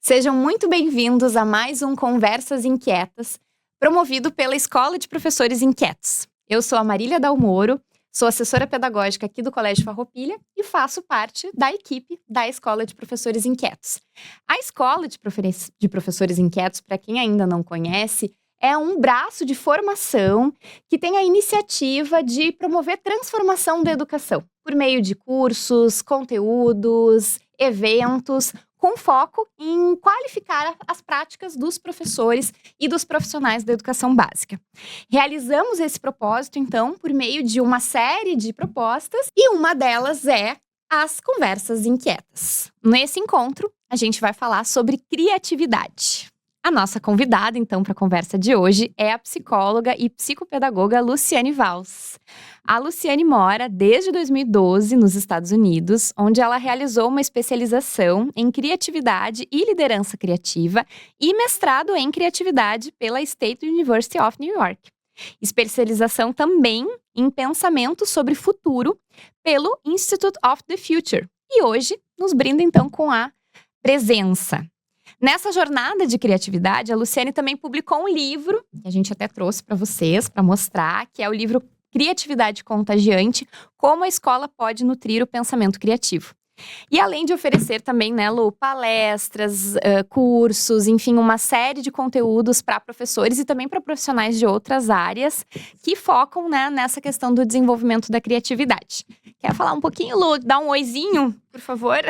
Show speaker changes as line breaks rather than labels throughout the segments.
Sejam muito bem-vindos a mais um Conversas Inquietas, promovido pela Escola de Professores Inquietos. Eu sou a Marília Dalmoro, sou assessora pedagógica aqui do Colégio Farroupilha e faço parte da equipe da Escola de Professores Inquietos. A Escola de Professores Inquietos, para quem ainda não conhece, é um braço de formação que tem a iniciativa de promover transformação da educação, por meio de cursos, conteúdos, eventos, com foco em qualificar as práticas dos professores e dos profissionais da educação básica. Realizamos esse propósito, então, por meio de uma série de propostas, e uma delas é as Conversas Inquietas. Nesse encontro, a gente vai falar sobre criatividade. A nossa convidada, então, para a conversa de hoje é a psicóloga e psicopedagoga Luciane Valls. A Luciane mora desde 2012 nos Estados Unidos, onde ela realizou uma especialização em criatividade e liderança criativa e mestrado em criatividade pela State University of New York. Especialização também em pensamento sobre futuro pelo Institute of the Future. E hoje nos brinda, então, com a presença. Nessa jornada de criatividade, a Luciane também publicou um livro, que a gente até trouxe para vocês, para mostrar, que é o livro Criatividade Contagiante, como a escola pode nutrir o pensamento criativo. E além de oferecer também, né, Lu, palestras, cursos, enfim, uma série de conteúdos para professores e também para profissionais de outras áreas que focam, né, nessa questão do desenvolvimento da criatividade. Quer falar um pouquinho, Lu? Dar um oizinho, por favor?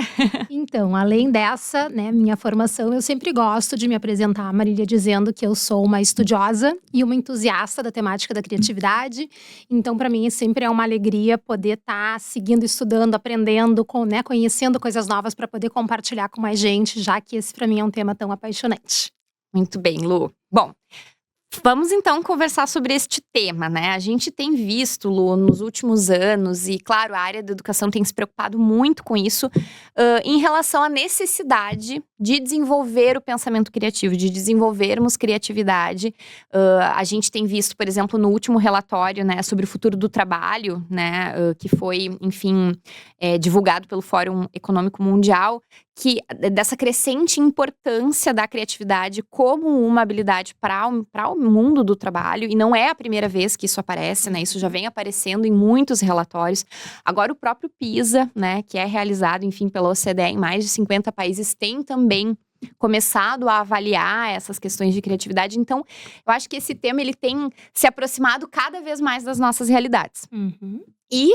Então, além dessa, né, minha formação, eu sempre gosto de me apresentar, Marília, dizendo que eu sou uma estudiosa e uma entusiasta da temática da criatividade. Então, para mim, sempre é uma alegria poder estar seguindo, estudando, aprendendo, conhecendo coisas novas para poder compartilhar com mais gente, já que esse, para mim, é um tema tão apaixonante.
Muito bem, Lu. Bom, vamos então conversar sobre este tema, né? A gente tem visto, Lu, nos últimos anos, e claro, a área da educação tem se preocupado muito com isso, em relação à necessidade de desenvolver o pensamento criativo, de desenvolvermos criatividade. A gente tem visto, por exemplo, no último relatório, né, sobre o futuro do trabalho, né, que foi, enfim, divulgado pelo Fórum Econômico Mundial, que dessa crescente importância da criatividade como uma habilidade para o mundo do trabalho, e não é a primeira vez que isso aparece, né? Isso já vem aparecendo em muitos relatórios. Agora o próprio PISA, né, que é realizado, enfim, pela OCDE em mais de 50 países, tem também começado a avaliar essas questões de criatividade. Então, eu acho que esse tema ele tem se aproximado cada vez mais das nossas realidades.
Uhum.
E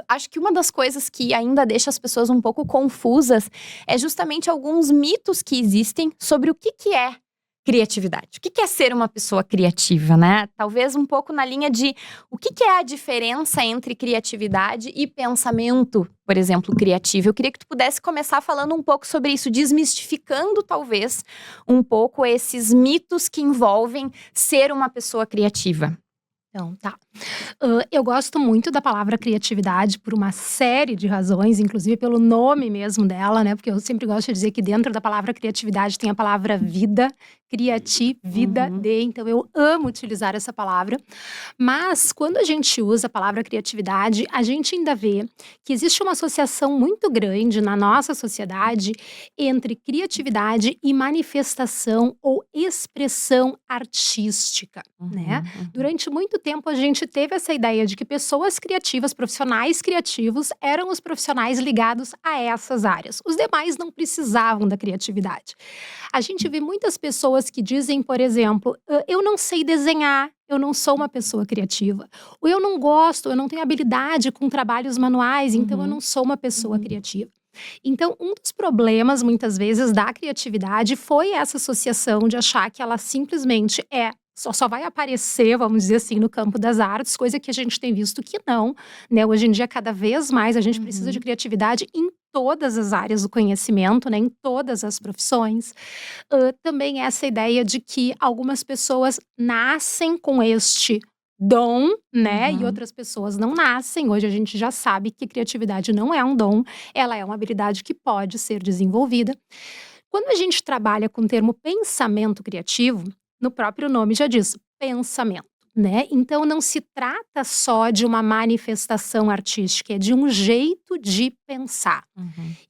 acho que uma das coisas que ainda deixa as pessoas um pouco confusas é justamente alguns mitos que existem sobre o que é criatividade. O que é ser uma pessoa criativa, né? Talvez um pouco na linha de o que é a diferença entre criatividade e pensamento, por exemplo, criativo. Eu queria que tu pudesse começar falando um pouco sobre isso, desmistificando talvez um pouco esses mitos que envolvem ser uma pessoa criativa.
Então, tá. Eu gosto muito da palavra criatividade por uma série de razões, inclusive pelo nome mesmo dela, né? Porque eu sempre gosto de dizer que dentro da palavra criatividade tem a palavra vida, vida de. Então, eu amo utilizar essa palavra. Mas, quando a gente usa a palavra criatividade, a gente ainda vê que existe uma associação muito grande na nossa sociedade entre criatividade e manifestação ou expressão artística, né? Durante muito tempo, a gente teve essa ideia de que pessoas criativas, profissionais criativos, eram os profissionais ligados a essas áreas. Os demais não precisavam da criatividade. A gente vê muitas pessoas que dizem, por exemplo, eu não sei desenhar, eu não sou uma pessoa criativa. Ou eu não gosto, eu não tenho habilidade com trabalhos manuais, então eu não sou uma pessoa criativa. Então, um dos problemas, muitas vezes, da criatividade foi essa associação de achar que ela simplesmente só vai aparecer, vamos dizer assim, no campo das artes, coisa que a gente tem visto que não, né? Hoje em dia, cada vez mais, a gente precisa de criatividade em todas as áreas do conhecimento, né? Em todas as profissões. Também essa ideia de que algumas pessoas nascem com este dom, né? E outras pessoas não nascem. Hoje a gente já sabe que criatividade não é um dom, ela é uma habilidade que pode ser desenvolvida. Quando a gente trabalha com o termo pensamento criativo, no próprio nome já diz, pensamento. né? Então não se trata só de uma manifestação artística, é de um jeito de pensar.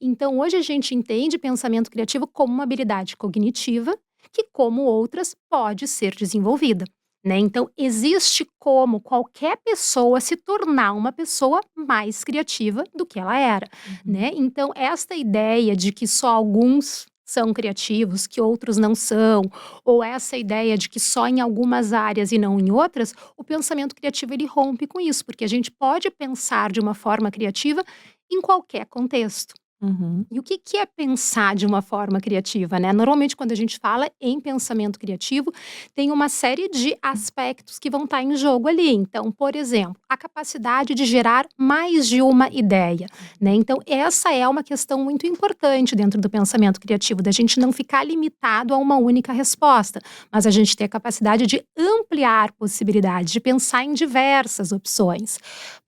Então hoje a gente entende pensamento criativo como uma habilidade cognitiva que, como outras, pode ser desenvolvida, né? Então existe como qualquer pessoa se tornar uma pessoa mais criativa do que ela era, né? Então esta ideia de que só alguns são criativos, que outros não são, ou essa ideia de que só em algumas áreas e não em outras, o pensamento criativo ele rompe com isso, porque a gente pode pensar de uma forma criativa em qualquer contexto. E o que que é pensar de uma forma criativa, né? Normalmente, quando a gente fala em pensamento criativo, tem uma série de aspectos que vão estar em jogo ali. Então, por exemplo, a capacidade de gerar mais de uma ideia, né? Então, essa é uma questão muito importante dentro do pensamento criativo, da gente não ficar limitado a uma única resposta, mas a gente ter a capacidade de ampliar possibilidades, de pensar em diversas opções.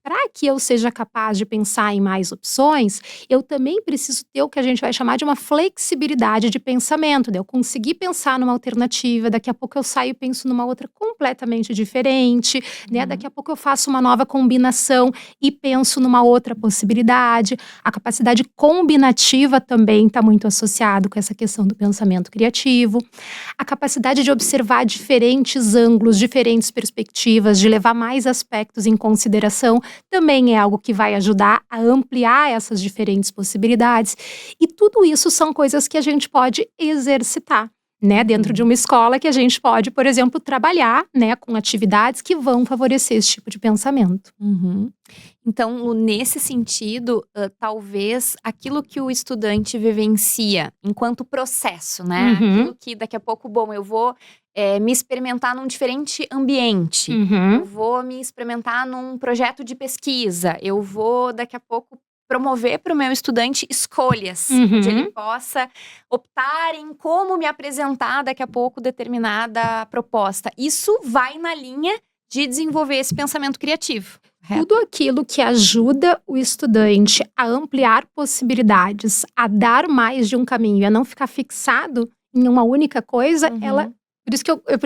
Para que eu seja capaz de pensar em mais opções, eu também preciso ter o que a gente vai chamar de uma flexibilidade de pensamento, de eu conseguir pensar numa alternativa, daqui a pouco eu saio e penso numa outra completamente diferente, né? Daqui a pouco eu faço uma nova combinação e penso numa outra possibilidade. A capacidade combinativa também está muito associado com essa questão do pensamento criativo. A capacidade de observar diferentes ângulos, diferentes perspectivas, de levar mais aspectos em consideração, também é algo que vai ajudar a ampliar essas diferentes possibilidades. E tudo isso são coisas que a gente pode exercitar, né? Dentro de uma escola que a gente pode, por exemplo, trabalhar, né, com atividades que vão favorecer esse tipo de pensamento.
Então, Lu, nesse sentido, talvez aquilo que o estudante vivencia enquanto processo, né? Aquilo que daqui a pouco, bom, eu vou me experimentar num diferente ambiente. Eu vou me experimentar num projeto de pesquisa. Eu vou, daqui a pouco, promover para o meu estudante escolhas, onde ele possa optar em como me apresentar daqui a pouco determinada proposta. Isso vai na linha de desenvolver esse pensamento criativo.
Tudo aquilo que ajuda o estudante a ampliar possibilidades, a dar mais de um caminho, a não ficar fixado em uma única coisa, ela. Por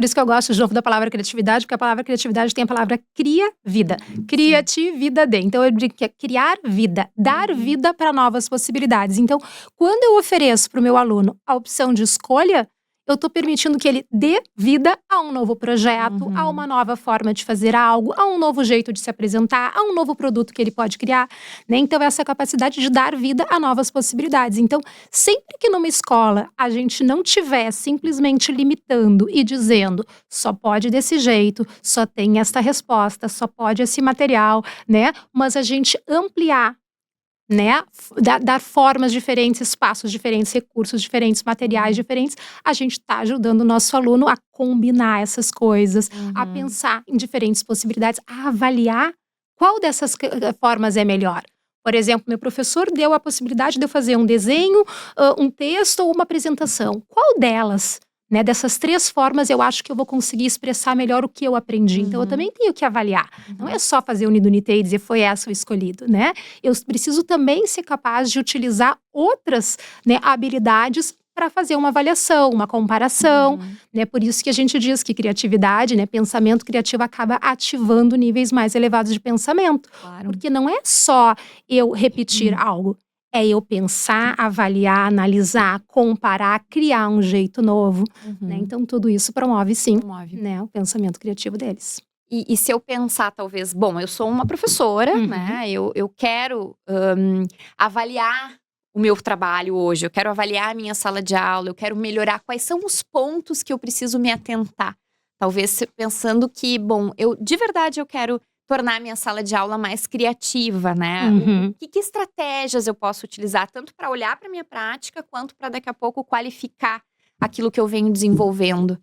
isso que eu gosto de novo da palavra criatividade, porque a palavra criatividade tem a palavra cria-vida. Criatividade. Então, eu digo que é criar vida, dar vida para novas possibilidades. Então, quando eu ofereço para o meu aluno a opção de escolha, eu estou permitindo que ele dê vida a um novo projeto, a uma nova forma de fazer algo, a um novo jeito de se apresentar, a um novo produto que ele pode criar, né? Então, essa capacidade de dar vida a novas possibilidades. Então, sempre que numa escola a gente não tiver simplesmente limitando e dizendo só pode desse jeito, só tem esta resposta, só pode esse material, né? Mas a gente ampliar, né, dar formas diferentes, espaços diferentes, recursos diferentes, materiais diferentes, a gente está ajudando o nosso aluno a combinar essas coisas, a pensar em diferentes possibilidades, a avaliar qual dessas formas é melhor. Por exemplo, meu professor deu a possibilidade de eu fazer um desenho, um texto ou uma apresentação. Qual delas, né, dessas 3 formas eu acho que eu vou conseguir expressar melhor o que eu aprendi? Então eu também tenho que avaliar. Não é só fazer unidunité e dizer foi essa o escolhido, né? Eu preciso também ser capaz de utilizar outras, né, habilidades para fazer uma avaliação, uma comparação, né? Por isso que a gente diz que criatividade, né, pensamento criativo acaba ativando níveis mais elevados de pensamento. Porque não é só eu repetir algo. É eu pensar, avaliar, analisar, comparar, criar um jeito novo, né? Então tudo isso promove sim, né, o pensamento criativo deles.
E se eu pensar, talvez, bom, eu sou uma professora, né? Eu quero avaliar o meu trabalho hoje, eu quero avaliar a minha sala de aula, eu quero melhorar quais são os pontos que eu preciso me atentar. Talvez pensando que, bom, de verdade eu quero tornar a minha sala de aula mais criativa, né? Que estratégias eu posso utilizar, tanto para olhar para a minha prática, quanto para daqui a pouco qualificar aquilo que eu venho desenvolvendo?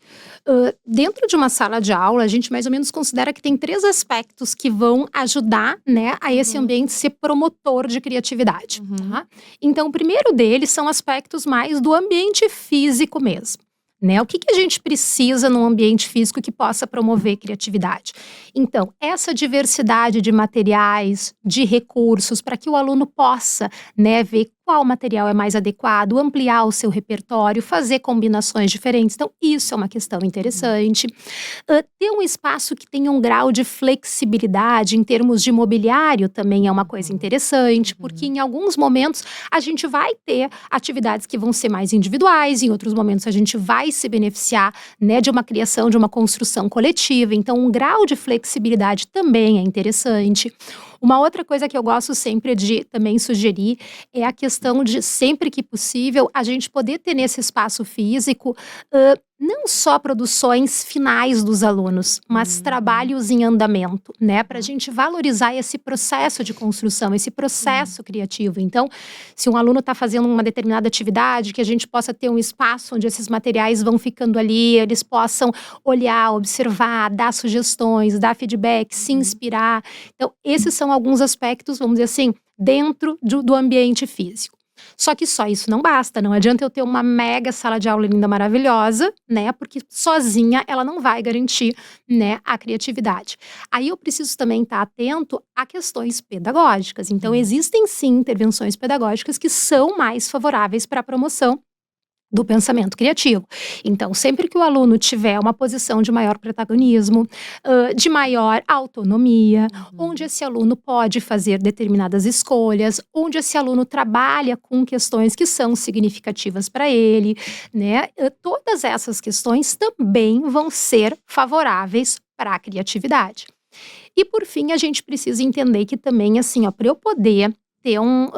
Dentro de uma sala de aula, a gente mais ou menos considera que tem 3 aspectos que vão ajudar, né, a esse ambiente ser promotor de criatividade. Tá? Então, o primeiro deles são aspectos mais do ambiente físico mesmo. Né? O que a gente precisa num ambiente físico que possa promover criatividade? Então, essa diversidade de materiais, de recursos, para que o aluno possa, né, ver qual material é mais adequado, ampliar o seu repertório, fazer combinações diferentes. Então, isso é uma questão interessante. Ter um espaço que tenha um grau de flexibilidade em termos de mobiliário também é uma coisa interessante, porque em alguns momentos a gente vai ter atividades que vão ser mais individuais, em outros momentos a gente vai se beneficiar, né, de uma criação, de uma construção coletiva. Então, um grau de flexibilidade também é interessante. Uma outra coisa que eu gosto sempre de também sugerir é a questão de, sempre que possível, a gente poder ter nesse espaço físico, não só produções finais dos alunos, mas trabalhos em andamento, né? Para a gente valorizar esse processo de construção, esse processo criativo. Então, se um aluno está fazendo uma determinada atividade, que a gente possa ter um espaço onde esses materiais vão ficando ali, eles possam olhar, observar, dar sugestões, dar feedback, se inspirar. Então, esses são alguns aspectos, vamos dizer assim, dentro do ambiente físico. Só que só isso não basta, não adianta eu ter uma mega sala de aula linda, maravilhosa, né? Porque sozinha ela não vai garantir, né, a criatividade. Aí eu preciso também estar atento a questões pedagógicas. Então, existem sim intervenções pedagógicas que são mais favoráveis para a promoção do pensamento criativo. Então, sempre que o aluno tiver uma posição de maior protagonismo, de maior autonomia, onde esse aluno pode fazer determinadas escolhas, onde esse aluno trabalha com questões que são significativas para ele, né? Todas essas questões também vão ser favoráveis para a criatividade. E por fim, a gente precisa entender que também, assim, ó, para eu poder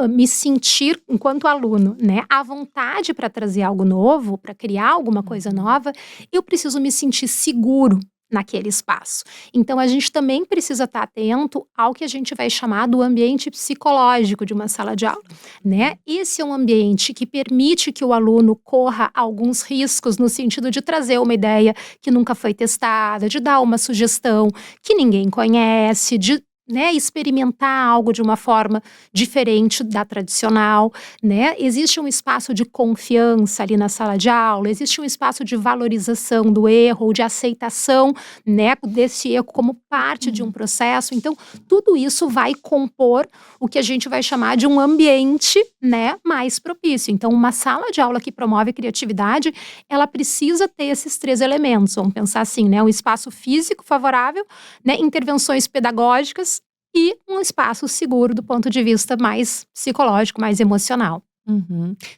me sentir, enquanto aluno, né, à vontade para trazer algo novo, para criar alguma coisa nova, eu preciso me sentir seguro naquele espaço. Então, a gente também precisa estar atento ao que a gente vai chamar do ambiente psicológico de uma sala de aula, né? Esse é um ambiente que permite que o aluno corra alguns riscos no sentido de trazer uma ideia que nunca foi testada, de dar uma sugestão que ninguém conhece, de, né, experimentar algo de uma forma diferente da tradicional, né? Existe um espaço de confiança ali na sala de aula, existe um espaço de valorização do erro, ou de aceitação, né, desse erro como parte de um processo. Então, tudo isso vai compor o que a gente vai chamar de um ambiente, né, mais propício. Então, uma sala de aula que promove criatividade, ela precisa ter esses 3 elementos. Vamos pensar assim, né, um espaço físico favorável, né, intervenções pedagógicas e um espaço seguro do ponto de vista mais psicológico, mais emocional.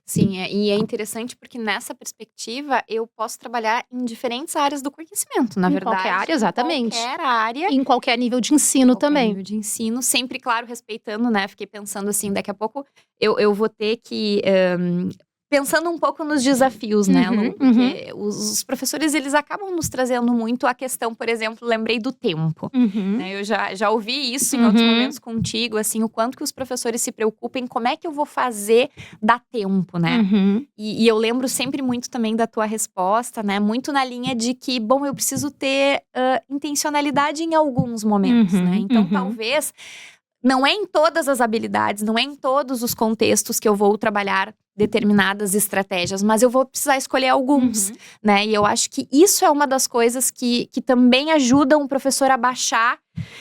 Sim, e é interessante porque nessa perspectiva eu posso trabalhar em diferentes áreas do conhecimento, na
Em
verdade.
qualquer área, exatamente.
Em qualquer área.
Em qualquer nível de ensino
Qualquer
também.
nível de ensino, sempre, claro, respeitando, né? Fiquei pensando assim, daqui a pouco eu vou ter que… pensando um pouco nos desafios, né, Lu? Porque os professores, eles acabam nos trazendo muito a questão, por exemplo, lembrei do tempo. Né? Eu já ouvi isso em outros momentos contigo, assim, o quanto que os professores se preocupem, como é que eu vou fazer dar tempo, né? E eu lembro sempre muito também da tua resposta, né? Muito na linha de que, bom, eu preciso ter intencionalidade em alguns momentos, né? Então, talvez… não é em todas as habilidades, não é em todos os contextos que eu vou trabalhar determinadas estratégias, mas eu vou precisar escolher alguns, né? E eu acho que isso é uma das coisas que também ajudam o professor a baixar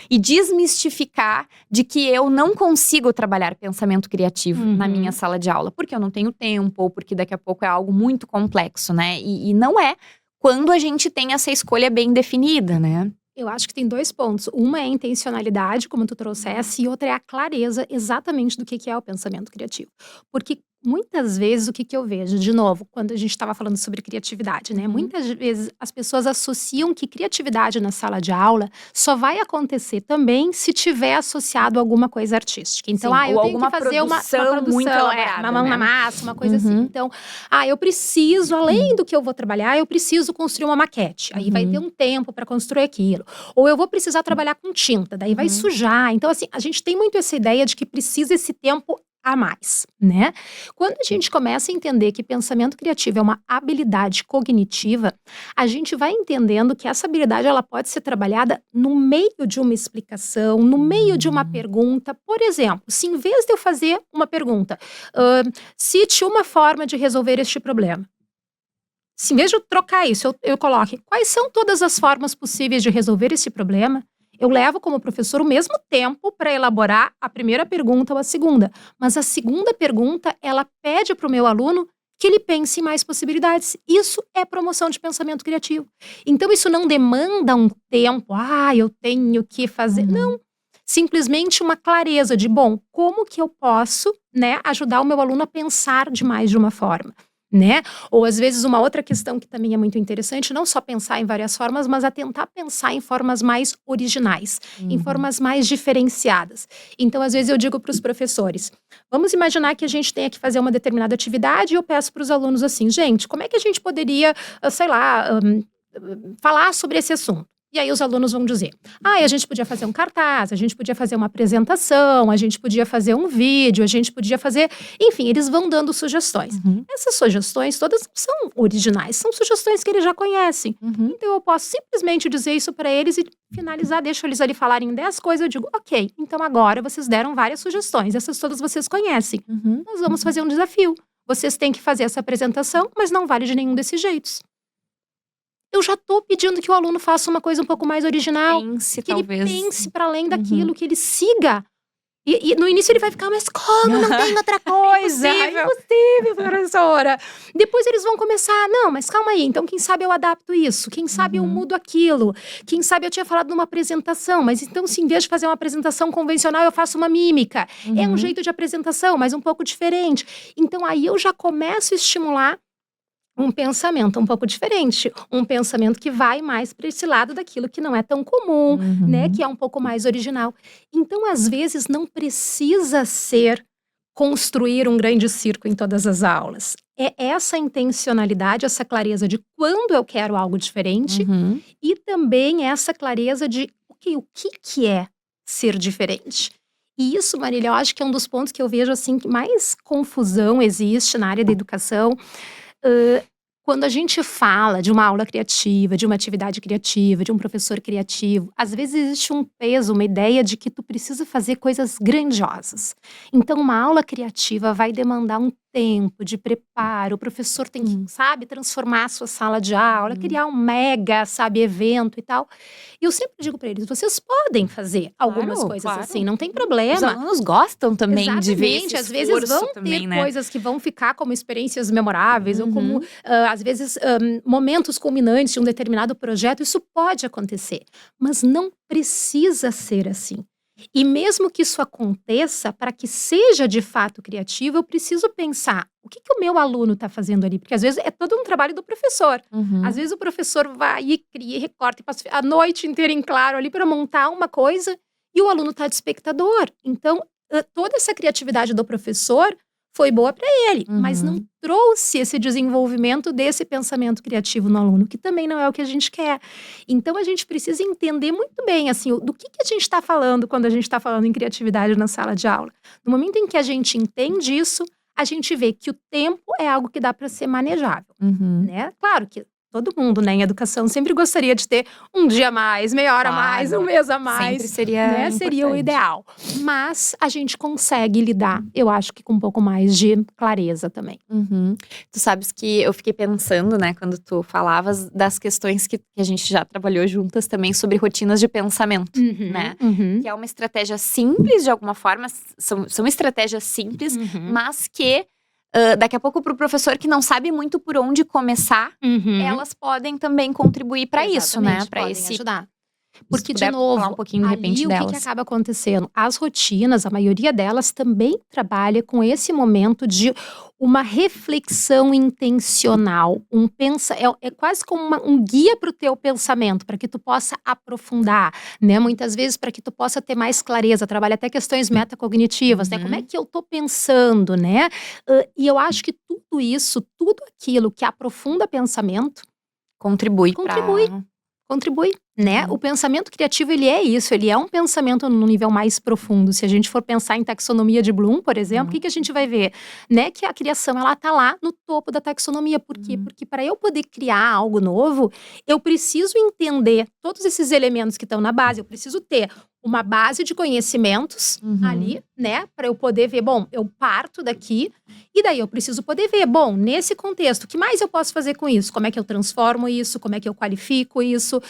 e desmistificar de que eu não consigo trabalhar pensamento criativo na minha sala de aula, porque eu não tenho tempo, ou porque daqui a pouco é algo muito complexo, né? E não é quando a gente tem essa escolha bem definida, né?
Eu acho que tem 2 pontos. Uma é a intencionalidade, como tu trouxesse, e outra é a clareza exatamente do que é o pensamento criativo. Porque muitas vezes o que eu vejo, de novo, quando a gente estava falando sobre criatividade, né? Muitas vezes as pessoas associam que criatividade na sala de aula só vai acontecer também se tiver associado a alguma coisa artística. Então,
Sim,
eu
ou
tenho que
fazer
uma produção
muito elaborada,
uma mão
né?
na massa, uma coisa assim. Então, eu preciso, além do que eu vou trabalhar, eu preciso construir uma maquete. Aí vai ter um tempo para construir aquilo. Ou eu vou precisar trabalhar com tinta, daí vai sujar. Então, assim, a gente tem muito essa ideia de que precisa esse tempo a mais, né? Quando a gente começa a entender que pensamento criativo é uma habilidade cognitiva, a gente vai entendendo que essa habilidade ela pode ser trabalhada no meio de uma explicação, no meio de uma pergunta. Por exemplo, se em vez de eu fazer uma pergunta, cite uma forma de resolver este problema. Se em vez de eu trocar isso, eu coloque quais são todas as formas possíveis de resolver esse problema, Eu levo como professor o mesmo tempo para elaborar a primeira pergunta ou a segunda. Mas a segunda pergunta, ela pede para o meu aluno que ele pense em mais possibilidades. Isso é promoção de pensamento criativo. Então, isso não demanda um tempo. Eu tenho que fazer. Não. Simplesmente uma clareza de, bom, como que eu posso, né, ajudar o meu aluno a pensar de mais de uma forma, né? Ou às vezes uma outra questão que também é muito interessante, não só pensar em várias formas, mas a tentar pensar em formas mais originais, em formas mais diferenciadas. Então, às vezes eu digo para os professores, vamos imaginar que a gente tenha que fazer uma determinada atividade e eu peço para os alunos assim, gente, como é que a gente poderia, sei lá, falar sobre esse assunto? E aí os alunos vão dizer, a gente podia fazer um cartaz, a gente podia fazer uma apresentação, a gente podia fazer um vídeo, a gente podia fazer... Enfim, eles vão dando sugestões. Essas sugestões todas não são originais, são sugestões que eles já conhecem. Então eu posso simplesmente dizer isso para eles e finalizar, deixo eles ali falarem 10 coisas, eu digo, ok, então agora vocês deram várias sugestões, essas todas vocês conhecem. Nós vamos fazer um desafio. Vocês têm que fazer essa apresentação, mas não vale de nenhum desses jeitos. Eu já estou pedindo que o aluno faça uma coisa um pouco mais original.
Pense,
que
talvez.
ele pense para além daquilo, que ele siga. E no início ele vai ficar, mas como? Não tem outra coisa? Impossível, professora. Depois eles vão começar, não, mas calma aí. Então, quem sabe eu adapto isso? Quem sabe eu mudo aquilo? Quem sabe eu tinha falado numa apresentação, mas então, se em vez de fazer uma apresentação convencional, eu faço uma mímica. É um jeito de apresentação, mas um pouco diferente. Então, aí eu já começo a estimular um pensamento um pouco diferente, um pensamento que vai mais para esse lado daquilo que não é tão comum, né, que é um pouco mais original. Então, às vezes, não precisa ser construir um grande circo em todas as aulas. É essa intencionalidade, essa clareza de quando eu quero algo diferente e também essa clareza de, ok, o que é ser diferente? E isso, Marília, eu acho que é um dos pontos que eu vejo assim que mais confusão existe na área da educação. Quando a gente fala de uma aula criativa, de uma atividade criativa, de um professor criativo, às vezes existe um peso, uma ideia de que tu precisa fazer coisas grandiosas. Então, uma aula criativa vai demandar um tempo de preparo, o professor tem que, sabe, transformar a sua sala de aula, criar um mega, sabe, evento e tal. E eu sempre digo para eles, vocês podem fazer algumas coisas assim, não tem problema.
Os alunos gostam também de ver esse
às vezes vão ter
também, né?
coisas que vão ficar como experiências memoráveis, ou como, às vezes, momentos culminantes de um determinado projeto, isso pode acontecer. Mas não precisa ser assim. E mesmo que isso aconteça, para que seja de fato criativo, eu preciso pensar, o que o meu aluno está fazendo ali? Porque às vezes é todo um trabalho do professor. Às vezes o professor vai e cria, recorta e passa a noite inteira em claro ali para montar uma coisa e o aluno está de espectador. Então, toda essa criatividade do professor foi boa para ele, mas não trouxe esse desenvolvimento desse pensamento criativo no aluno, que também não é o que a gente quer. Então, a gente precisa entender muito bem, assim, do que a gente está falando quando a gente está falando em criatividade na sala de aula. No momento em que a gente entende isso, a gente vê que o tempo é algo que dá para ser manejável, né? Claro que todo mundo, né, em educação sempre gostaria de ter um dia a mais, meia hora a mais, um mês a mais.
Sempre seria
né? Seria o ideal. Mas a gente consegue lidar, eu acho que com um pouco mais de clareza também.
Tu sabes que eu fiquei pensando, né, quando tu falavas das questões que a gente já trabalhou juntas também sobre rotinas de pensamento, né? Que é uma estratégia simples de alguma forma, são estratégias simples, mas que daqui a pouco pro professor que não sabe muito por onde começar, elas podem também contribuir para isso, né? Para esse
ajudar.
Porque, de novo, falar um pouquinho de repente
ali, o que acaba acontecendo? As rotinas, a maioria delas também trabalha com esse momento de uma reflexão intencional, é quase como um guia para o teu pensamento, para que tu possa aprofundar, né? Muitas vezes para que tu possa ter mais clareza, trabalha até questões metacognitivas, né? Como é que eu tô pensando, né? E eu acho que tudo isso, tudo aquilo que aprofunda pensamento, contribui, né? O pensamento criativo, ele é isso, ele é um pensamento no nível mais profundo. Se a gente for pensar em taxonomia de Bloom, por exemplo, o que a gente vai ver? Né? Que a criação, ela tá lá no topo da taxonomia. Por quê? Porque para eu poder criar algo novo, eu preciso entender todos esses elementos que estão na base, eu preciso ter uma base de conhecimentos ali, né? Para eu poder ver, bom, eu parto daqui e daí eu preciso poder ver, bom, nesse contexto, o que mais eu posso fazer com isso? Como é que eu transformo isso? Como é que eu qualifico isso?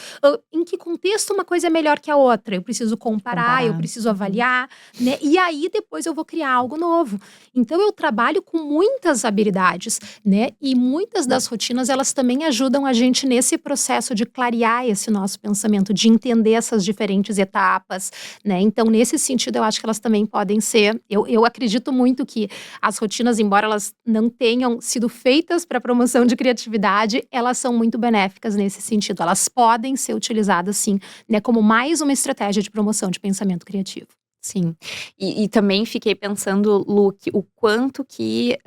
em que contexto uma coisa é melhor que a outra. Eu preciso comparar, eu preciso avaliar, né? E aí depois eu vou criar algo novo. Então eu trabalho com muitas habilidades, né? E muitas das rotinas, elas também ajudam a gente nesse processo de clarear esse nosso pensamento, de entender essas diferentes etapas, né? Então, nesse sentido, eu acho que elas também podem ser. Eu acredito muito que as rotinas, embora elas não tenham sido feitas para promoção de criatividade, elas são muito benéficas nesse sentido. Elas podem ser utilizadas, sim, né, como mais uma estratégia de promoção de pensamento criativo.
Sim. E também fiquei pensando, Lu, o quanto que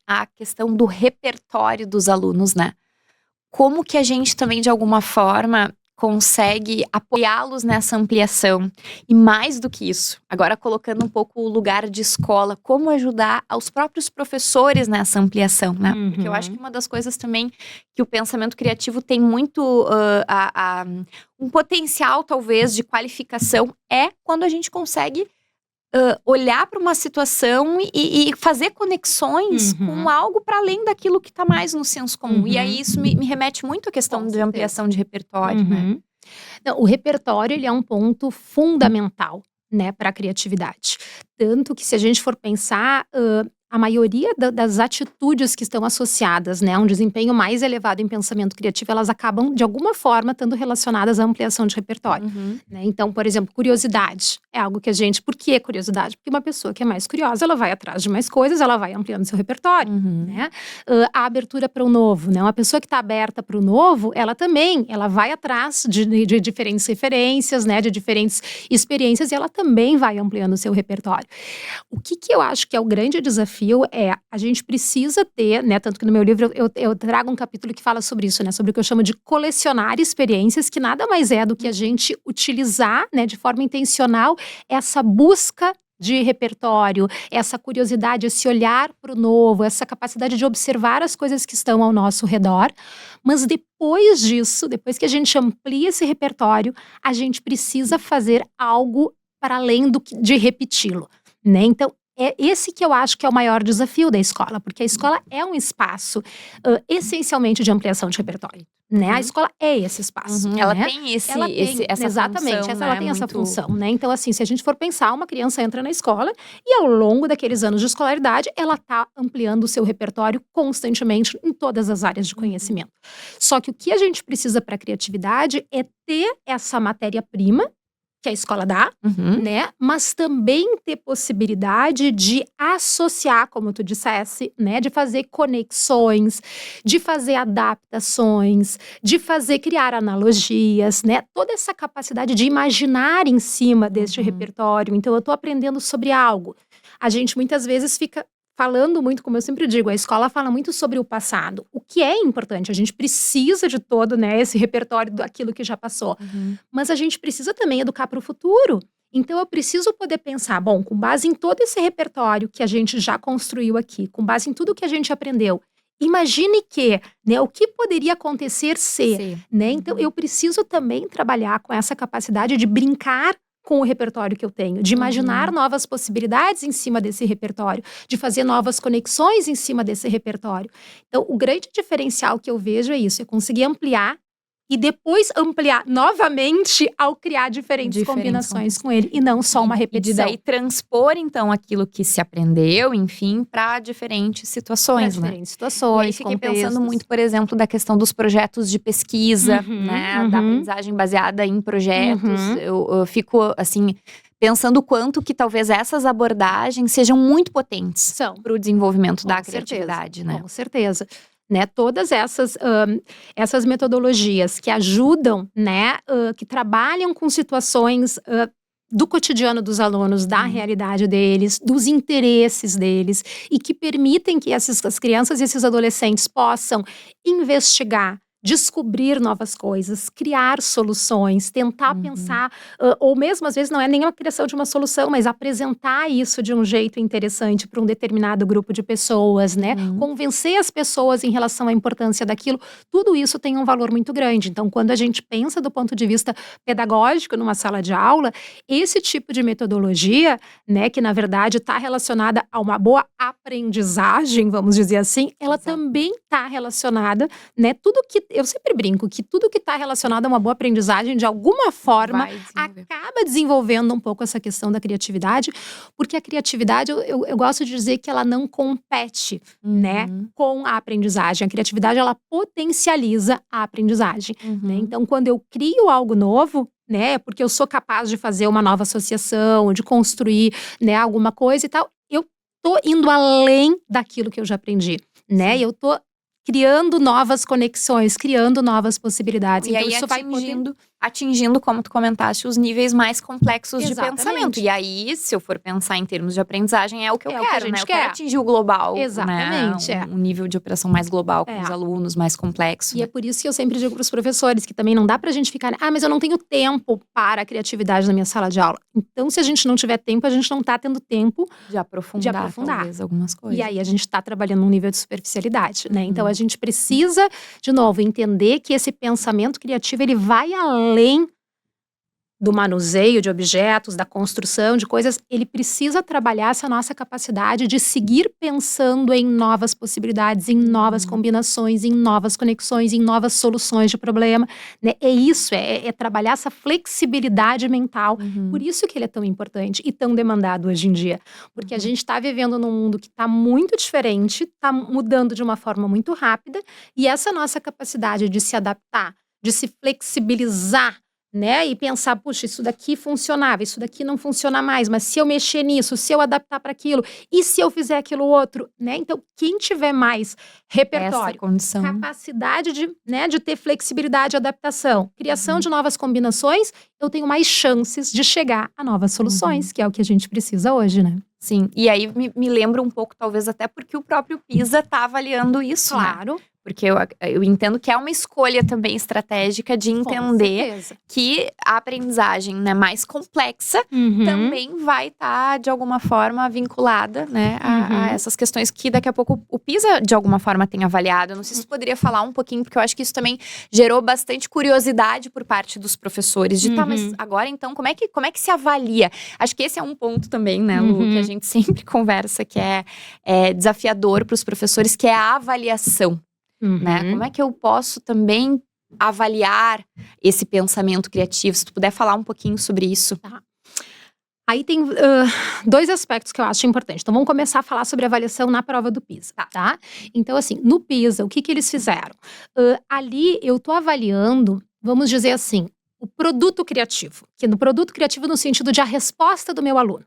a questão do repertório dos alunos, né? Como que a gente também, de alguma forma, consegue apoiá-los nessa ampliação? E mais do que isso, agora colocando um pouco o lugar de escola, como ajudar aos próprios professores nessa ampliação, né? Porque eu acho que uma das coisas também que o pensamento criativo tem muito um potencial, talvez, de qualificação é quando a gente consegue olhar para uma situação e fazer conexões com algo para além daquilo que está mais no senso comum. E aí isso me remete muito à questão de ampliação de repertório, né?
Não, o repertório, ele é um ponto fundamental, né, para a criatividade. Tanto que, se a gente for pensar, a maioria das atitudes que estão associadas, né, a um desempenho mais elevado em pensamento criativo, elas acabam, de alguma forma, estando relacionadas à ampliação de repertório. Né? Então, por exemplo, curiosidade é algo que a gente... Por que curiosidade? Porque uma pessoa que é mais curiosa, ela vai atrás de mais coisas, ela vai ampliando seu repertório. Né? A abertura para o novo, né? Uma pessoa que está aberta para o novo, ela vai atrás de diferentes referências, né, de diferentes experiências, e ela também vai ampliando o seu repertório. O que eu acho que é o grande desafio é, a gente precisa ter, né, tanto que no meu livro eu trago um capítulo que fala sobre isso, né, sobre o que eu chamo de colecionar experiências, que nada mais é do que a gente utilizar, né, de forma intencional, essa busca de repertório, essa curiosidade, esse olhar para o novo, essa capacidade de observar as coisas que estão ao nosso redor. Mas depois disso, depois que a gente amplia esse repertório, a gente precisa fazer algo para além de repeti-lo, né? Então, é esse que eu acho que é o maior desafio da escola, porque a escola é um espaço essencialmente de ampliação de repertório, né? A escola é esse espaço.
Ela
né?
tem
Exatamente,
função,
ela
né?
tem essa função, né? Então, assim, se a gente for pensar, uma criança entra na escola e ao longo daqueles anos de escolaridade, ela está ampliando o seu repertório constantemente em todas as áreas de conhecimento. Só que o que a gente precisa para a criatividade é ter essa matéria-prima que a escola dá, né? Mas também ter possibilidade de associar, como tu dissesse, né? De fazer conexões, de fazer adaptações, de criar analogias, né? Toda essa capacidade de imaginar em cima deste repertório. Então, eu tô aprendendo sobre algo. A gente muitas vezes fica falando muito, como eu sempre digo, a escola fala muito sobre o passado, o que é importante. A gente precisa de todo, né, esse repertório daquilo que já passou. Mas a gente precisa também educar para o futuro. Então, eu preciso poder pensar, bom, com base em todo esse repertório que a gente já construiu aqui, com base em tudo que a gente aprendeu, imagine que, né, o que poderia acontecer se, né? Então, eu preciso também trabalhar com essa capacidade de brincar com o repertório que eu tenho, de imaginar novas possibilidades em cima desse repertório, de fazer novas conexões em cima desse repertório. Então, o grande diferencial que eu vejo é isso, é conseguir ampliar e depois ampliar novamente ao criar diferentes combinações com ele, e não só uma repetição.
E daí transpor, então, aquilo que se aprendeu, enfim, para diferentes situações, né?
Diferentes situações,
e aí fiquei pensando muito, por exemplo, da questão dos projetos de pesquisa, né? Da aprendizagem baseada em projetos. Eu fico, assim, pensando o quanto que talvez essas abordagens sejam muito potentes para o desenvolvimento da criatividade, né?
Com certeza. Né, todas essas metodologias que ajudam, né, que trabalham com situações do cotidiano dos alunos, da realidade deles, dos interesses deles, e que permitem que as crianças e esses adolescentes possam investigar, descobrir novas coisas, criar soluções, tentar pensar, ou mesmo às vezes não é nem a criação de uma solução, mas apresentar isso de um jeito interessante para um determinado grupo de pessoas, né? Convencer as pessoas em relação à importância daquilo, tudo isso tem um valor muito grande. Então, quando a gente pensa do ponto de vista pedagógico numa sala de aula, esse tipo de metodologia, né, que na verdade está relacionada a uma boa aprendizagem, vamos dizer assim, ela também está relacionada, né, tudo que eu sempre brinco que tudo que está relacionado a uma boa aprendizagem, de alguma forma,
Vai desenvolver.
acaba desenvolvendo um pouco essa questão da criatividade, porque a criatividade, eu gosto de dizer que ela não compete, né,
Uhum,
com a aprendizagem. A criatividade, ela potencializa a aprendizagem, né?
uhum.
Então, quando eu crio algo novo, né, é porque eu sou capaz de fazer uma nova associação, de construir, né, alguma coisa e tal, eu tô indo além daquilo que eu já aprendi, né?
Sim.
E eu tô criando novas conexões, criando novas possibilidades.
E
Então,
aí
isso vai poder.
atingindo, como tu comentaste, os níveis mais complexos de pensamento.
Exatamente.
E aí, se eu for pensar em termos de aprendizagem, é o que eu
É o que a
quero, né?
gente
Eu quero
quer.
atingir o global,
Exatamente,
né? Um nível de operação mais global com
É.
os alunos, mais complexo,
E é
né?
por isso que eu sempre digo para os professores que também não dá pra gente ficar, mas eu não tenho tempo para a criatividade na minha sala de aula. Então, se a gente não tiver tempo, a gente não tá tendo tempo.
De aprofundar, talvez, algumas coisas.
E aí a gente tá trabalhando num nível de superficialidade, né? Então
Uhum.
a gente precisa, de novo, entender que esse pensamento criativo, ele vai além do manuseio de objetos, da construção de coisas. Ele precisa trabalhar essa nossa capacidade de seguir pensando em novas possibilidades, em novas combinações, em novas conexões, em novas soluções de problema, né? É isso, é trabalhar essa flexibilidade mental.
Uhum.
Por isso que ele é tão importante e tão demandado hoje em dia. Porque a gente está vivendo num mundo que está muito diferente, está mudando de uma forma muito rápida, e essa nossa capacidade de se adaptar, de se flexibilizar, né? E pensar, puxa, isso daqui funcionava, isso daqui não funciona mais, mas se eu mexer nisso, se eu adaptar para aquilo, e se eu fizer aquilo outro, né? Então, quem tiver mais
Essa
repertório,
condição.
capacidade de, né, de ter flexibilidade e adaptação, criação de novas combinações, eu tenho mais chances de chegar a novas soluções, que é o que a gente precisa hoje, né?
Sim, e aí me lembra um pouco, talvez até porque o próprio PISA tá avaliando isso, né?
Claro,
Porque eu entendo que é uma escolha também estratégica de
com
entender
certeza.
que a aprendizagem, né, mais complexa
Uhum.
também vai estar, de alguma forma, vinculada, né, a essas questões que daqui a pouco o PISA, de alguma forma, tem avaliado. Eu não sei se tu poderia falar um pouquinho, porque eu acho que isso também gerou bastante curiosidade por parte dos professores. De, tá, mas agora, então, como é que se avalia? Acho que esse é um ponto também, né, Lu, que a gente sempre conversa, que é desafiador para os professores, que é a avaliação. Né? Como é que eu posso também avaliar esse pensamento criativo? Se tu puder falar um pouquinho sobre isso.
Aí tem dois aspectos que eu acho importantes. Então, vamos começar a falar sobre avaliação na prova do PISA, tá? Então, assim, no PISA, o que eles fizeram? Ali, eu tô avaliando, vamos dizer assim, o produto criativo. Que no produto criativo no sentido de a resposta do meu aluno,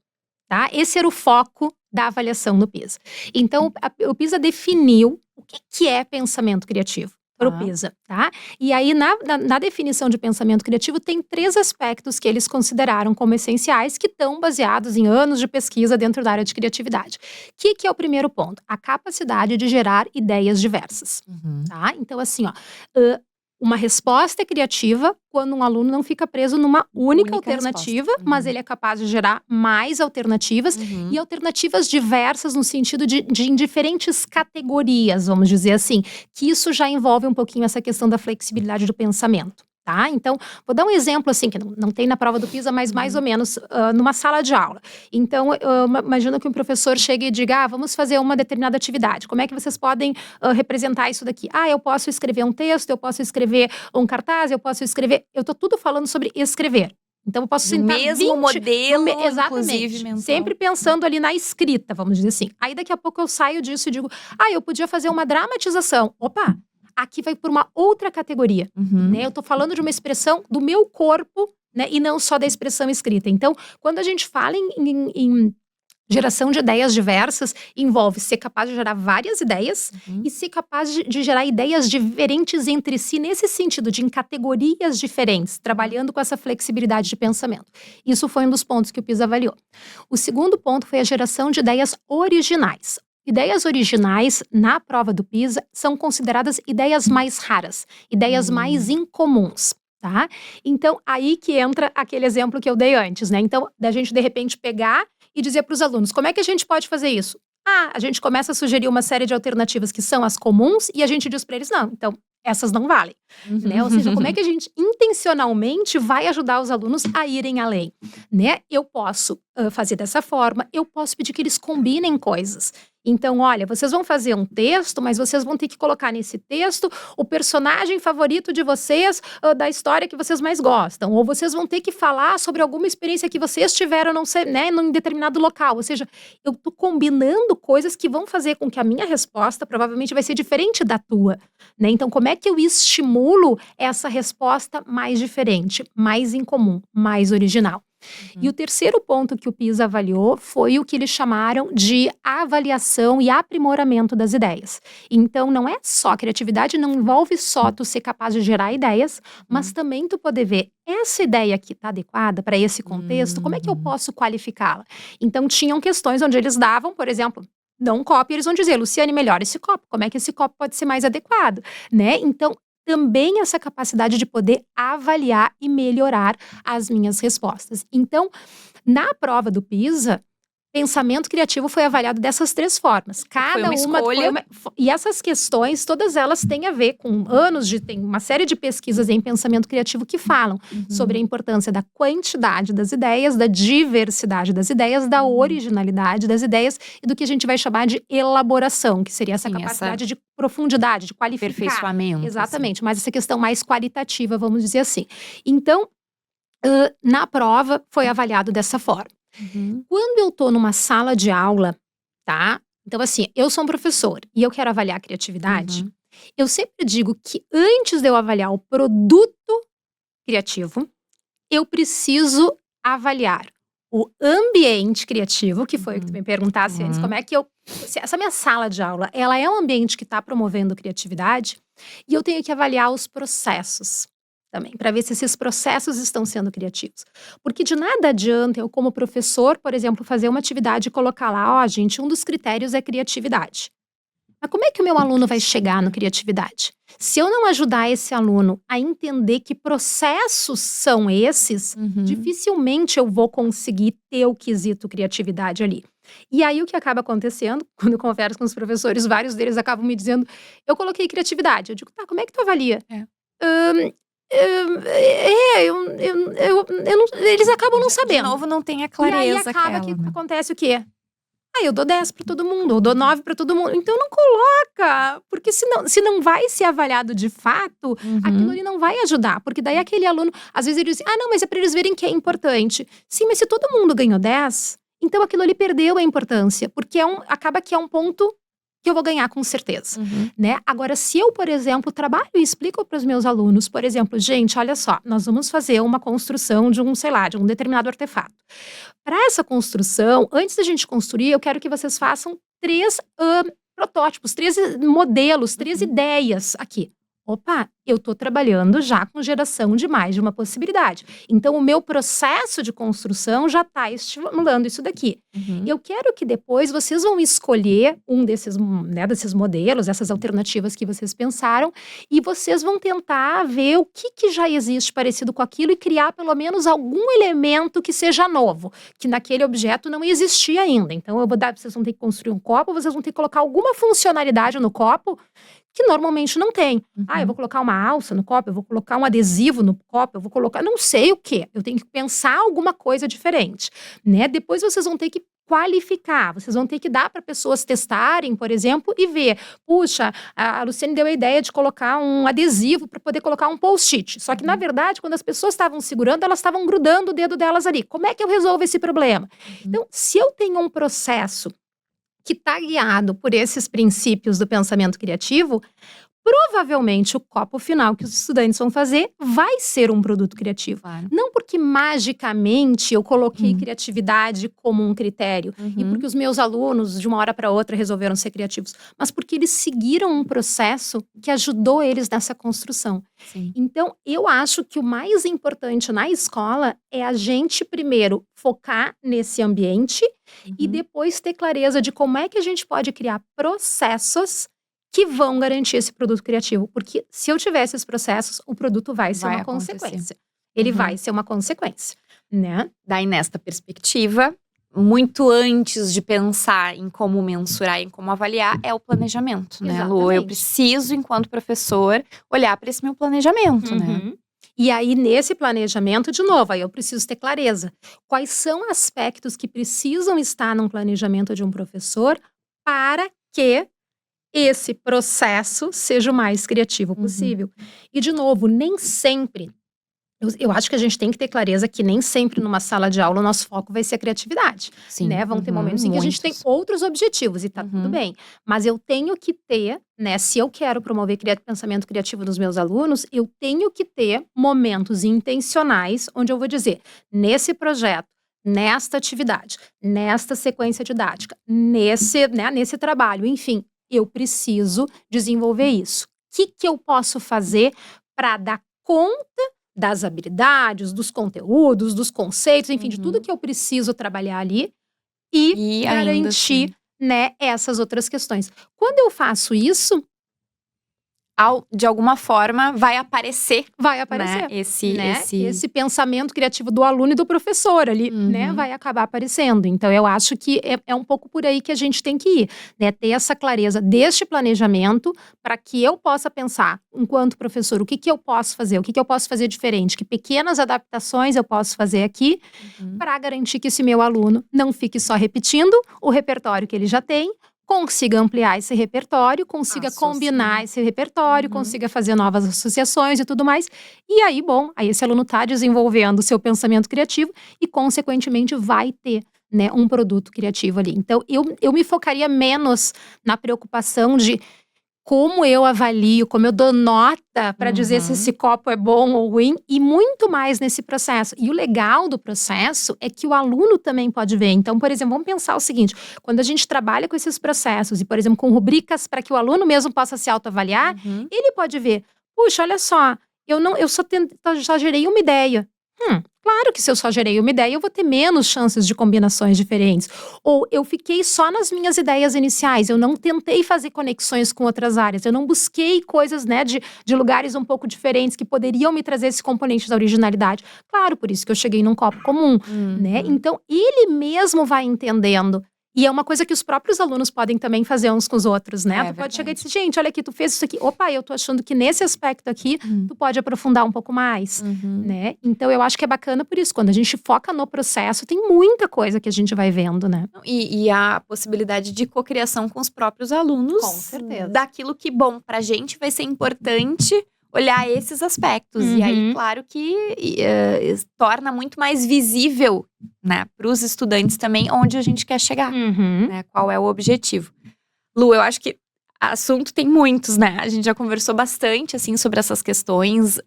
tá? Esse era o foco da avaliação no PISA. Então, o PISA definiu o que é pensamento criativo para o PISA, tá? E aí, na definição de pensamento criativo, tem 3 aspectos que eles consideraram como essenciais, que estão baseados em anos de pesquisa dentro da área de criatividade. O que é o primeiro ponto? A capacidade de gerar ideias diversas, tá? Então, assim, ó, uma resposta é criativa quando um aluno não fica preso numa única alternativa, mas ele é capaz de gerar mais alternativas e alternativas diversas no sentido de em diferentes categorias, vamos dizer assim, que isso já envolve um pouquinho essa questão da flexibilidade do pensamento. Tá? Então, vou dar um exemplo assim, que não tem na prova do PISA, mas mais ou menos numa sala de aula. Então, imagina que um professor chegue e diga, vamos fazer uma determinada atividade. Como é que vocês podem representar isso daqui? Eu posso escrever um texto, eu posso escrever um cartaz, eu posso escrever... Eu tô tudo falando sobre escrever. Então, eu posso sentar
mesmo modelo,
exatamente,
inclusive, mental.
sempre pensando ali na escrita, vamos dizer assim. Aí, daqui a pouco, eu saio disso e digo, eu podia fazer uma dramatização. Opa! Aqui vai por uma outra categoria, né? Eu tô falando de uma expressão do meu corpo, né? E não só da expressão escrita. Então, quando a gente fala em geração de ideias diversas, envolve ser capaz de gerar várias ideias e ser capaz de gerar ideias diferentes entre si, nesse sentido, de em categorias diferentes, trabalhando com essa flexibilidade de pensamento. Isso foi um dos pontos que o PISA avaliou. O segundo ponto foi a geração de ideias originais. Ideias originais, na prova do PISA, são consideradas ideias mais raras, ideias mais incomuns, tá? Então, aí que entra aquele exemplo que eu dei antes, né? Então, da gente, de repente, pegar e dizer para os alunos, como é que a gente pode fazer isso? A gente começa a sugerir uma série de alternativas que são as comuns e a gente diz para eles, não, então, essas não valem. né? Ou seja, como é que a gente intencionalmente vai ajudar os alunos a irem além, né? Eu posso fazer dessa forma, eu posso pedir que eles combinem coisas. Então, olha, vocês vão fazer um texto, mas vocês vão ter que colocar nesse texto o personagem favorito de vocês, da história que vocês mais gostam. Ou vocês vão ter que falar sobre alguma experiência que vocês tiveram, não sei, né, num determinado local. Ou seja, eu tô combinando coisas que vão fazer com que a minha resposta provavelmente vai ser diferente da tua, né? Então, como é que eu estimulo essa resposta mais diferente, mais incomum, mais original? E o terceiro ponto que o PISA avaliou foi o que eles chamaram de avaliação e aprimoramento das ideias. Então, não é só criatividade, não envolve só tu ser capaz de gerar ideias, mas também tu poder ver essa ideia aqui tá adequada para esse contexto, como é que eu posso qualificá-la? Então, tinham questões onde eles davam, por exemplo, não um copo, e eles vão dizer, Luciane, melhora esse copo, como é que esse copo pode ser mais adequado, né? Então, também essa capacidade de poder avaliar e melhorar as minhas respostas. Então, na prova do PISA, pensamento criativo foi avaliado dessas 3 formas.
Foi uma escolha.
E essas questões, todas elas têm a ver com tem uma série de pesquisas em pensamento criativo que falam sobre a importância da quantidade das ideias, da diversidade das ideias, da originalidade das ideias e do que a gente vai chamar de elaboração, que seria essa capacidade de profundidade, de qualificar.
Aperfeiçoamento.
Exatamente, mas essa questão mais qualitativa, vamos dizer assim. Então, na prova, foi avaliado dessa forma. Quando eu tô numa sala de aula, tá? Então, assim, eu sou um professor e eu quero avaliar a criatividade. Eu sempre digo que antes de eu avaliar o produto criativo, eu preciso avaliar o ambiente criativo, que foi o que tu me perguntasse antes, como é que essa minha sala de aula, ela é um ambiente que está promovendo criatividade, e eu tenho que avaliar os processos também, para ver se esses processos estão sendo criativos. Porque de nada adianta eu, como professor, por exemplo, fazer uma atividade e colocar lá, gente, um dos critérios é criatividade. Mas como é que o meu aluno vai chegar na criatividade? Se eu não ajudar esse aluno a entender que processos são esses, dificilmente eu vou conseguir ter o quesito criatividade ali. E aí o que acaba acontecendo, quando eu converso com os professores, vários deles acabam me dizendo, eu coloquei criatividade. Eu digo, tá, como é que tu avalia? Eles acabam não sabendo.
De novo, não tem a clareza.
E aí acaba que acontece o quê? Eu dou 10 para todo mundo, eu dou 9 para todo mundo. Então não coloca, porque se não vai ser avaliado de fato, aquilo ali não vai ajudar. Porque daí aquele aluno, às vezes ele diz assim, não, mas é para eles verem que é importante. Sim, mas se todo mundo ganhou 10, então aquilo ali perdeu a importância. Porque acaba que é um ponto que eu vou ganhar com certeza, né? Agora, se eu, por exemplo, trabalho e explico para os meus alunos, por exemplo, gente, olha só, nós vamos fazer uma construção de um determinado artefato. Para essa construção, antes da gente construir, eu quero que vocês façam 3 protótipos, 3 modelos, 3 ideias aqui. Opa, eu estou trabalhando já com geração de mais de uma possibilidade. Então, o meu processo de construção já está estimulando isso daqui. Eu quero que depois vocês vão escolher um desses modelos, essas alternativas que vocês pensaram, e vocês vão tentar ver o que já existe parecido com aquilo e criar pelo menos algum elemento que seja novo, que naquele objeto não existia ainda. Então, vocês vão ter que construir um copo, vocês vão ter que colocar alguma funcionalidade no copo que normalmente não tem. Eu vou colocar uma alça no copo, eu vou colocar um adesivo no copo, eu vou colocar não sei o quê. Eu tenho que pensar alguma coisa diferente, né? Depois vocês vão ter que qualificar, vocês vão ter que dar para pessoas testarem, por exemplo, e ver. Puxa, a Luciane deu a ideia de colocar um adesivo para poder colocar um post-it. Só que, na verdade, quando as pessoas estavam segurando, elas estavam grudando o dedo delas ali. Como é que eu resolvo esse problema? Então, se eu tenho um processo que está guiado por esses princípios do pensamento criativo, provavelmente o copo final que os estudantes vão fazer vai ser um produto criativo.
Claro.
Não porque magicamente eu coloquei criatividade como um critério e porque os meus alunos de uma hora para outra resolveram ser criativos, mas porque eles seguiram um processo que ajudou eles nessa construção.
Sim.
Então, eu acho que o mais importante na escola é a gente primeiro focar nesse ambiente e depois ter clareza de como é que a gente pode criar processos que vão garantir esse produto criativo. Porque se eu tiver esses processos, o produto vai ser uma consequência. Ele vai ser uma consequência, né?
Daí, nesta perspectiva, muito antes de pensar em como mensurar, em como avaliar, é o planejamento, né, Lu? Eu
Exatamente.
preciso, enquanto professor, olhar para esse meu planejamento, né?
Uhum. E aí, nesse planejamento, de novo, aí eu preciso ter clareza. Quais são aspectos que precisam estar num planejamento de um professor para que esse processo seja o mais criativo possível? E, de novo, nem sempre. Eu acho que a gente tem que ter clareza que nem sempre numa sala de aula o nosso foco vai ser a criatividade,
Sim.
né? Vão ter momentos em que a gente tem
muitos.
outros objetivos e tá tudo bem. Mas eu tenho que ter, né? Se eu quero promover pensamento criativo nos meus alunos, eu tenho que ter momentos intencionais onde eu vou dizer, nesse projeto, nesta atividade, nesta sequência didática, nesse trabalho, enfim, eu preciso desenvolver isso. O que eu posso fazer para dar conta das habilidades, dos conteúdos, dos conceitos, enfim, de tudo que eu preciso trabalhar ali e
ainda
garantir,
assim,
né, essas outras questões. Quando eu faço isso,
de alguma forma vai aparecer,
vai
né,
aparecer, né?
esse
Esse pensamento criativo do aluno e do professor ali, né, vai acabar aparecendo. Então, eu acho que é um pouco por aí que a gente tem que ir, né? Ter essa clareza deste planejamento para que eu possa pensar, enquanto professor, o que eu posso fazer, o que eu posso fazer diferente, que pequenas adaptações eu posso fazer aqui para garantir que esse meu aluno não fique só repetindo o repertório que ele já tem, consiga ampliar esse repertório, consiga combinar esse repertório, consiga fazer novas associações e tudo mais. E aí, bom, aí esse aluno está desenvolvendo o seu pensamento criativo e, consequentemente, vai ter, né, um produto criativo ali. Então, eu me focaria menos na preocupação de como eu avalio, como eu dou nota para dizer se esse copo é bom ou ruim, e muito mais nesse processo. E o legal do processo é que o aluno também pode ver. Então, por exemplo, vamos pensar o seguinte: quando a gente trabalha com esses processos e, por exemplo, com rubricas para que o aluno mesmo possa se autoavaliar, ele pode ver, puxa, olha só, eu só gerei uma ideia. Claro que se eu só gerei uma ideia, eu vou ter menos chances de combinações diferentes. Ou eu fiquei só nas minhas ideias iniciais, eu não tentei fazer conexões com outras áreas, eu não busquei coisas, né, de lugares um pouco diferentes que poderiam me trazer esse componente da originalidade. Claro, por isso que eu cheguei num copo comum, né? Então, ele mesmo vai entendendo. E é uma coisa que os próprios alunos podem também fazer uns com os outros, né? Tu pode chegar e dizer, gente, olha aqui, tu fez isso aqui. Opa, eu tô achando que nesse aspecto aqui, tu pode aprofundar um pouco mais, né? Então, eu acho que é bacana por isso. Quando a gente foca no processo, tem muita coisa que a gente vai vendo, né?
E a possibilidade de cocriação com os próprios alunos.
Com certeza.
Daquilo que, bom, pra gente vai ser importante olhar esses aspectos. E aí, claro que torna muito mais visível, né, pros estudantes também onde a gente quer chegar, né, qual é o objetivo. Lu, eu acho que assunto tem muitos, né? A gente já conversou bastante, assim, sobre essas questões,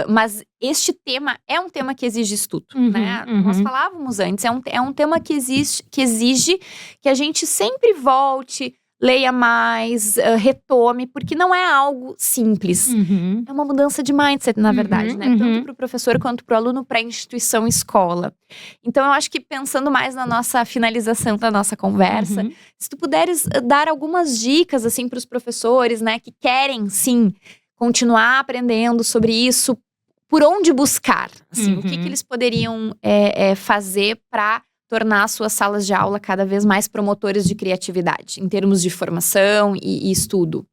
mas este tema é um tema que exige estudo, né? Nós falávamos antes, é um tema que exige que a gente sempre volte, leia mais, retome, porque não é algo simples. É uma mudança de mindset, na verdade, né? Tanto para o professor quanto para o aluno, para a instituição escola. Então, eu acho que pensando mais na nossa finalização da nossa conversa, se tu puderes dar algumas dicas, assim, para os professores, né? Que querem, sim, continuar aprendendo sobre isso, por onde buscar? Assim, o que eles poderiam fazer para tornar as suas salas de aula cada vez mais promotores de criatividade, em termos de formação e estudo?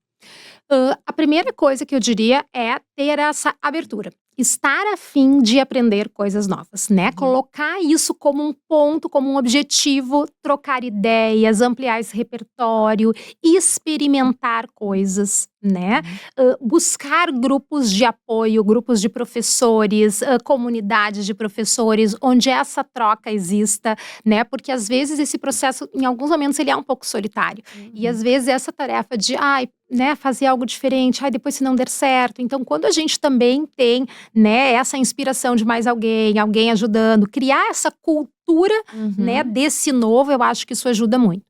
A primeira coisa que eu diria é ter essa abertura. Estar a fim de aprender coisas novas, né? Colocar isso como um ponto, como um objetivo, trocar ideias, ampliar esse repertório, experimentar coisas, né? Buscar grupos de apoio, grupos de professores, comunidades de professores, onde essa troca exista, né? Porque às vezes esse processo, em alguns momentos, ele é um pouco solitário. E às vezes essa tarefa de, né, fazer algo diferente, depois se não der certo. Então, quando a gente também tem, né, essa inspiração de mais alguém ajudando, criar essa cultura, né, desse novo, eu acho que isso ajuda muito.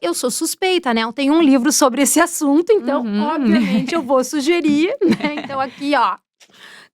Eu sou suspeita, né, eu tenho um livro sobre esse assunto, então, obviamente, eu vou sugerir, né, então aqui, ó,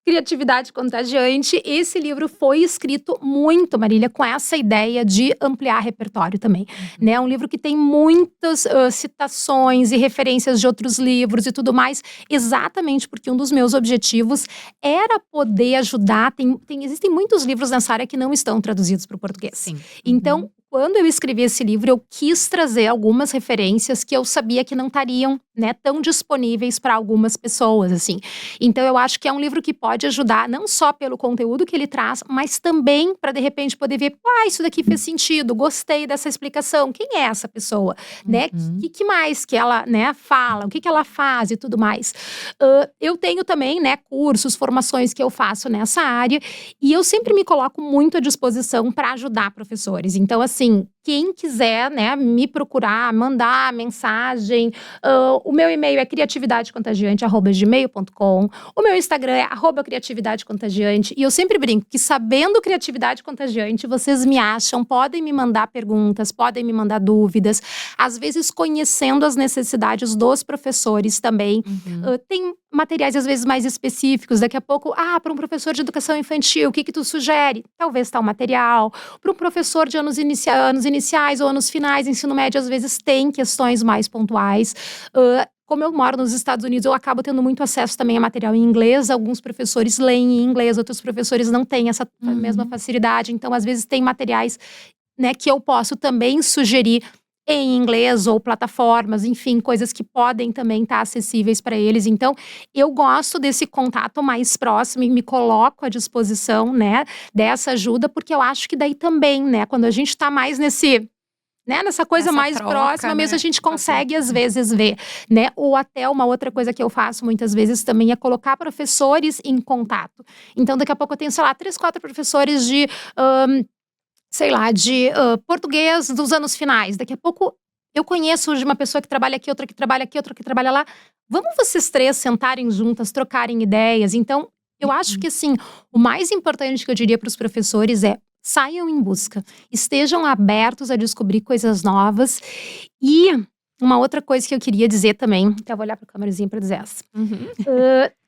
Criatividade Contagiante. Esse livro foi escrito muito, Marília, com essa ideia de ampliar repertório também, né? É um livro que tem muitas citações e referências de outros livros e tudo mais, exatamente porque um dos meus objetivos era poder ajudar. Existem muitos livros nessa área que não estão traduzidos para o português.
Sim.
Então, quando eu escrevi esse livro, eu quis trazer algumas referências que eu sabia que não estariam, né, tão disponíveis para algumas pessoas, assim. Então eu acho que é um livro que pode ajudar não só pelo conteúdo que ele traz, mas também para de repente poder ver, isso daqui fez sentido, gostei dessa explicação. Quem é essa pessoa, né? Que mais que ela, né, fala, o que ela faz e tudo mais. Eu tenho também, né, cursos, formações que eu faço nessa área e eu sempre me coloco muito à disposição para ajudar professores. Então, assim, quem quiser, né, me procurar, mandar mensagem, o meu e-mail é criatividadecontagiante@gmail.com, o meu Instagram é @criatividadecontagiante e eu sempre brinco que sabendo criatividade contagiante, vocês me acham, podem me mandar perguntas, podem me mandar dúvidas, às vezes conhecendo as necessidades dos professores também. Tem materiais às vezes mais específicos, daqui a pouco, para um professor de educação infantil, o que tu sugere? Talvez tal material. Para um professor de anos iniciais ou anos finais, ensino médio, às vezes tem questões mais pontuais. Como eu moro nos Estados Unidos, eu acabo tendo muito acesso também a material em inglês. Alguns professores leem em inglês, outros professores não têm essa mesma facilidade. Então, às vezes, tem materiais, né, que eu posso também sugerir em inglês ou plataformas, enfim, coisas que podem também estar acessíveis para eles. Então, eu gosto desse contato mais próximo e me coloco à disposição, né, dessa ajuda, porque eu acho que daí também, né, quando a gente está mais nessa coisa mais
troca,
próxima,
né?
mesmo a gente consegue às vezes ver, né? Ou até uma outra coisa que eu faço muitas vezes também é colocar professores em contato. Então, daqui a pouco eu tenho, sei lá, 3, 4 professores de português dos anos finais. Daqui a pouco eu conheço de uma pessoa que trabalha aqui, outra que trabalha aqui, outra que trabalha lá. Vamos vocês 3 sentarem juntas, trocarem ideias. Então, eu acho que assim, o mais importante que eu diria para os professores é saiam em busca, estejam abertos a descobrir coisas novas. E uma outra coisa que eu queria dizer também, até vou olhar para a câmerazinha para dizer essa.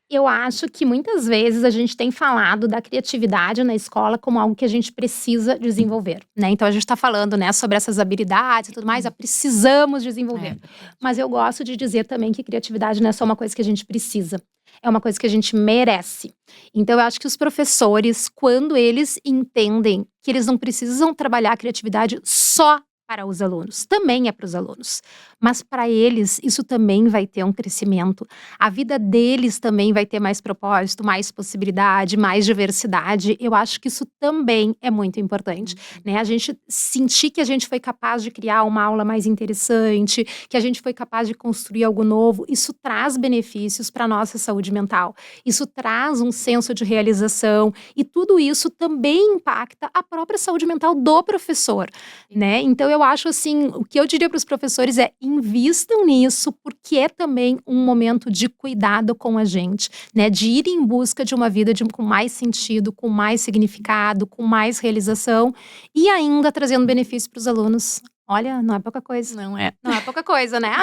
Eu acho que muitas vezes a gente tem falado da criatividade na escola como algo que a gente precisa desenvolver, né? Então a gente tá falando, né, sobre essas habilidades e tudo mais, precisamos desenvolver. Mas eu gosto de dizer também que criatividade não é só uma coisa que a gente precisa, é uma coisa que a gente merece. Então eu acho que os professores, quando eles entendem que eles não precisam trabalhar a criatividade só para os alunos, também é para os alunos, mas para eles isso também vai ter um crescimento, a vida deles também vai ter mais propósito, mais possibilidade, mais diversidade. Eu acho que isso também é muito importante, né? A gente sentir que a gente foi capaz de criar uma aula mais interessante, que a gente foi capaz de construir algo novo, isso traz benefícios para a nossa saúde mental, isso traz um senso de realização e tudo isso também impacta a própria saúde mental do professor, né? Então eu acho assim, o que eu diria para os professores é invistam nisso, porque é também um momento de cuidado com a gente, né? De ir em busca de uma vida com mais sentido, com mais significado, com mais realização e ainda trazendo benefício para os alunos. Olha, não é pouca coisa.
Não é.
Não é pouca coisa, né?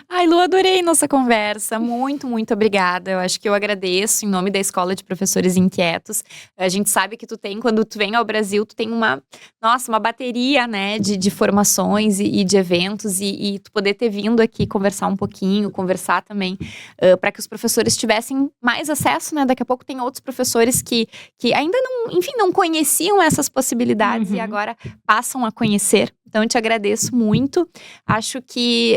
Ai, Lu, adorei nossa conversa. Muito, muito obrigada. Eu acho que eu agradeço em nome da Escola de Professores Inquietos. A gente sabe que quando tu vem ao Brasil, tu tem uma bateria, né, de formações e de eventos. E tu poder ter vindo aqui conversar um pouquinho, conversar também, para que os professores tivessem mais acesso, né? Daqui a pouco tem outros professores que ainda não conheciam essas possibilidades e agora passam a conhecer. Então, eu te agradeço muito. Acho que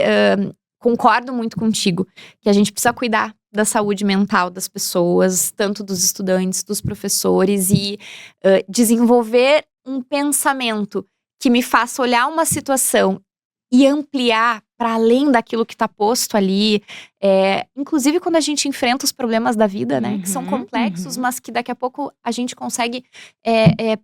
concordo muito contigo, que a gente precisa cuidar da saúde mental das pessoas, tanto dos estudantes, dos professores, e desenvolver um pensamento que me faça olhar uma situação e ampliar para além daquilo que está posto ali. Inclusive quando a gente enfrenta os problemas da vida, né? Que são complexos, mas que daqui a pouco a gente consegue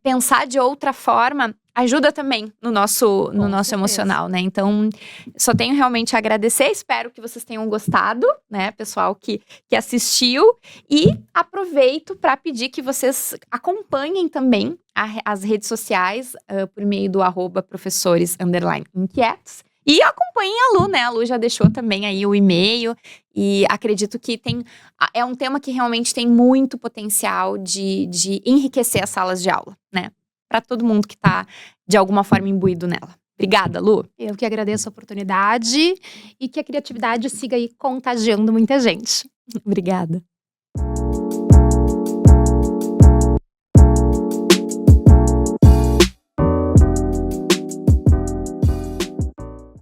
pensar de outra forma. Ajuda também no nosso emocional, né? Então, só tenho realmente a agradecer. Espero que vocês tenham gostado, né? Pessoal que assistiu. E aproveito para pedir que vocês acompanhem também as redes sociais por meio do @professores_inquietos. E acompanhem a Lu, né? A Lu já deixou também aí o e-mail. E acredito que é um tema que realmente tem muito potencial de enriquecer as salas de aula, né? Para todo mundo que está, de alguma forma, imbuído nela. Obrigada, Lu.
Eu que agradeço a oportunidade e que a criatividade siga aí contagiando muita gente.
Obrigada.